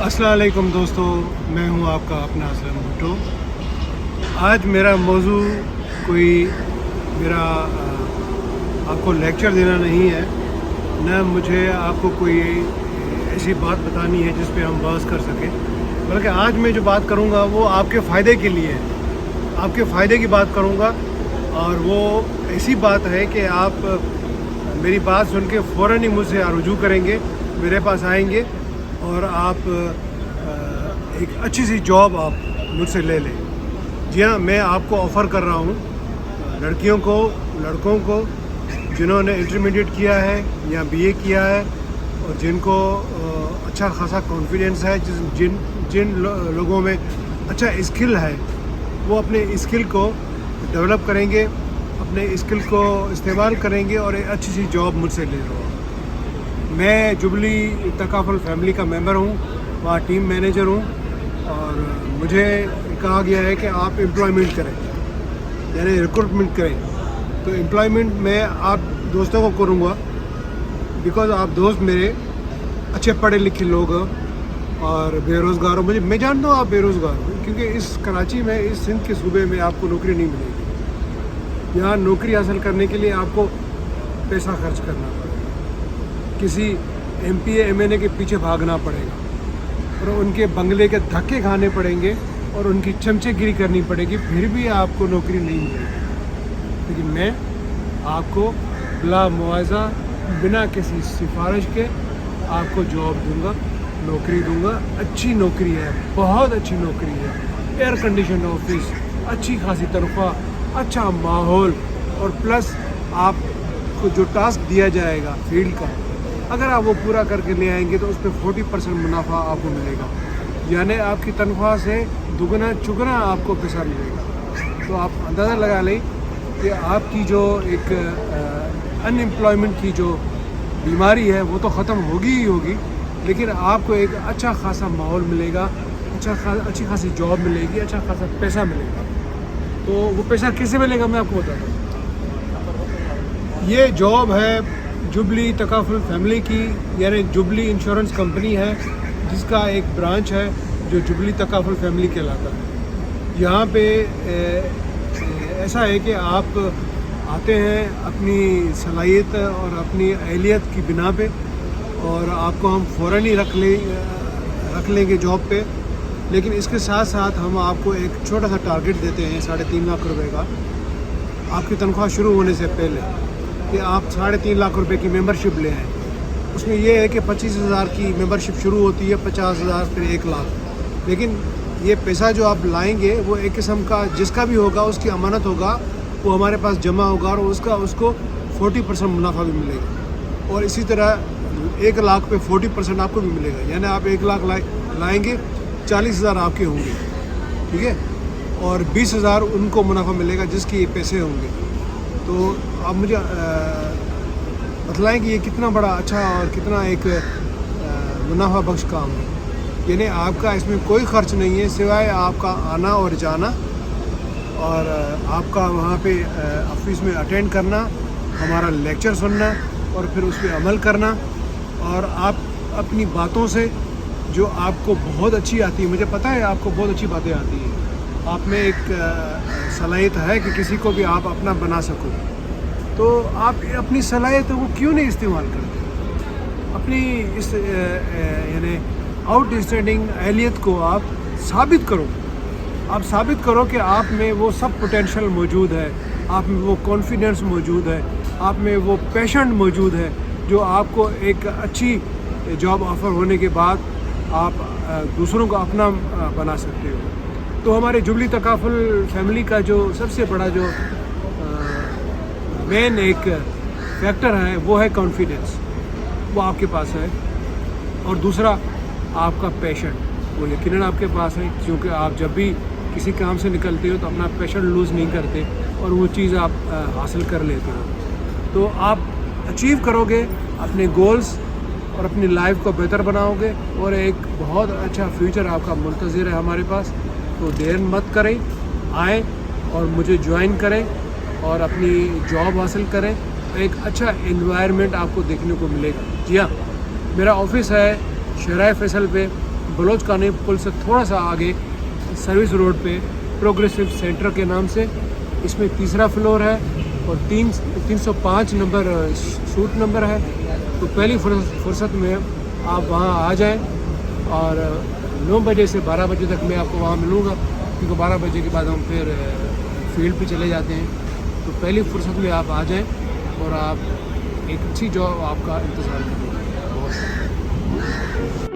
अस्सलाम वालेकुम दोस्तों, मैं हूं आपका अपना असलम भुट्टो। आज मेरा मौजू कोई मेरा आपको लेक्चर देना नहीं है, न मुझे आपको कोई ऐसी बात बतानी है जिस पे हम बहस कर सकें, बल्कि आज मैं जो बात करूंगा वो आपके फ़ायदे के लिए है। आपके फ़ायदे की बात करूंगा और वो ऐसी बात है कि आप मेरी बात सुन के फ़ौरन ही मुझसे रुजू करेंगे, मेरे पास आएंगे और आप एक अच्छी सी जॉब आप मुझसे ले लें। जी हाँ, मैं आपको ऑफ़र कर रहा हूँ लड़कियों को, लड़कों को जिन्होंने इंटरमीडिएट किया है या बीए किया है और जिनको अच्छा खासा कॉन्फिडेंस है, जिन लोगों में अच्छा स्किल है, वो अपने स्किल को डेवलप करेंगे, अपने स्किल को इस्तेमाल करेंगे और एक अच्छी सी जॉब मुझसे ले रहा हूँ। मैं जुबली तकाफुल फैमिली का मेंबर हूँ, वहाँ टीम मैनेजर हूँ और मुझे कहा गया है कि आप एम्प्लॉयमेंट करें, यानी रिक्रूटमेंट करें। तो एम्प्लॉयमेंट मैं आप दोस्तों को करूँगा, बिकॉज़ आप दोस्त मेरे अच्छे पढ़े लिखे लोग हैं और बेरोज़गार हो। मैं जानता हूँ आप बेरोज़गार हो, क्योंकि इस कराची में, इस सिंध के सूबे में आपको नौकरी नहीं मिलेगी। यहाँ नौकरी हासिल करने के लिए आपको पैसा खर्च करना पड़ेगा, किसी MPA MNA के पीछे भागना पड़ेगा और उनके बंगले के धक्के खाने पड़ेंगे और उनकी चमचेगिरी करनी पड़ेगी, फिर भी आपको नौकरी नहीं मिलेगी। लेकिन मैं आपको बिला मुआवजा, बिना किसी सिफारिश के आपको जॉब दूंगा, नौकरी दूंगा। अच्छी नौकरी है, बहुत अच्छी नौकरी है, एयर कंडीशन ऑफिस, अच्छी खासी तनख्वाह, अच्छा माहौल और प्लस आपको जो टास्क दिया जाएगा फील्ड का, अगर आप वो पूरा करके ले आएंगे तो उस पर 40% मुनाफा आपको मिलेगा, यानी आपकी तनख्वाह से दुगना चुगना आपको पैसा मिलेगा। तो आप अंदाज़ा लगा लें कि आपकी जो एक अनएम्प्लॉयमेंट की जो बीमारी है वो तो ख़त्म होगी ही होगी, लेकिन आपको एक अच्छा खासा माहौल मिलेगा, अच्छी खासी जॉब मिलेगी, अच्छा खासा पैसा मिलेगा। तो वो पैसा कैसे मिलेगा मैं आपको बताता हूँ। ये जॉब है जुबली तकाफुल फैमिली की, यानी जुबली इंश्योरेंस कंपनी है जिसका एक ब्रांच है जो जुबली तकाफुल फैमिली कहलाता है। यहाँ पे ऐसा है कि आप आते हैं अपनी सलाहियत और अपनी अहलियत की बिना पे और आपको हम फ़ौरन ही रख लेंगे जॉब पे। लेकिन इसके साथ साथ हम आपको एक छोटा सा टारगेट देते हैं 3.5 लाख रुपए का, आपकी तनख्वाह शुरू होने से पहले, कि आप 3.5 लाख रुपए की मेंबरशिप ले आएँ। उसमें यह है कि 25,000 की मेंबरशिप शुरू होती है, 50,000 फिर 1 लाख। लेकिन ये पैसा जो आप लाएंगे वो एक किस्म का जिसका भी होगा उसकी अमानत होगा, वो हमारे पास जमा होगा और उसको 40% मुनाफा भी मिलेगा। और इसी तरह 1 लाख पे 40% आपको भी मिलेगा, यानी आप 1 लाख लाएंगे, 40,000 आपके होंगे, ठीक है, और 20,000 उनको मुनाफा मिलेगा जिसके ये पैसे होंगे। तो आप मुझे बतलाएं कि ये कितना बड़ा अच्छा और कितना एक मुनाफा बख्श काम है। यानी आपका इसमें कोई ख़र्च नहीं है सिवाय आपका आना और जाना और आपका वहाँ पे ऑफिस में अटेंड करना, हमारा लेक्चर सुनना और फिर उस पर अमल करना। और आप अपनी बातों से जो आपको बहुत अच्छी आती है, मुझे पता है आपको बहुत अच्छी बातें आती हैं, आप में एक सलाहियत है कि किसी को भी आप अपना बना सको, तो आप अपनी सलाहियत वो क्यों नहीं इस्तेमाल करते? अपनी इस यानी आउटस्टैंडिंग अहलियत को आप साबित करो। आप साबित करो कि आप में वो सब पोटेंशियल मौजूद है, आप में वो कॉन्फिडेंस मौजूद है, आप में वो पैशन मौजूद है जो आपको एक अच्छी जॉब ऑफ़र होने के बाद आप दूसरों को अपना बना सकते हो। तो हमारे जुबली तकाफुल फैमिली का जो सबसे बड़ा जो मेन एक फैक्टर है वो है कॉन्फिडेंस, वो आपके पास है। और दूसरा आपका पैशन, वो यकीनन आपके पास है, क्योंकि आप जब भी किसी काम से निकलते हो तो अपना पैशन लूज़ नहीं करते और वो चीज़ आप हासिल कर लेते हो। तो आप अचीव करोगे अपने गोल्स और अपनी लाइफ को बेहतर बनाओगे और एक बहुत अच्छा फ्यूचर आपका मुंतज़िर है हमारे पास। तो देर मत करें, आएँ और मुझे ज्वाइन करें और अपनी जॉब हासिल करें, एक अच्छा एनवायरनमेंट आपको देखने को मिलेगा। जी हाँ, मेरा ऑफिस है शहराए फैसल पे, بلوچ کانی پل سے تھوڑا سا آگے سروس روڈ پہ پروگریسو سینٹر کے نام سے. اس میں تیسرا فلور ہے اور 305 نمبر سوٹ نمبر ہے. تو پہلی فرصت میں آپ وہاں آ جائیں اور 9 بجے سے 12 بجے تک میں آپ کو وہاں ملوں گا, کیونکہ 12 بجے کے بعد ہم پھر فیلڈ پہ چلے جاتے ہیں. تو پہلی فرصت میں آپ آ جائیں اور آپ ایک اچھی جاب آپ کا انتظار کریں. بہت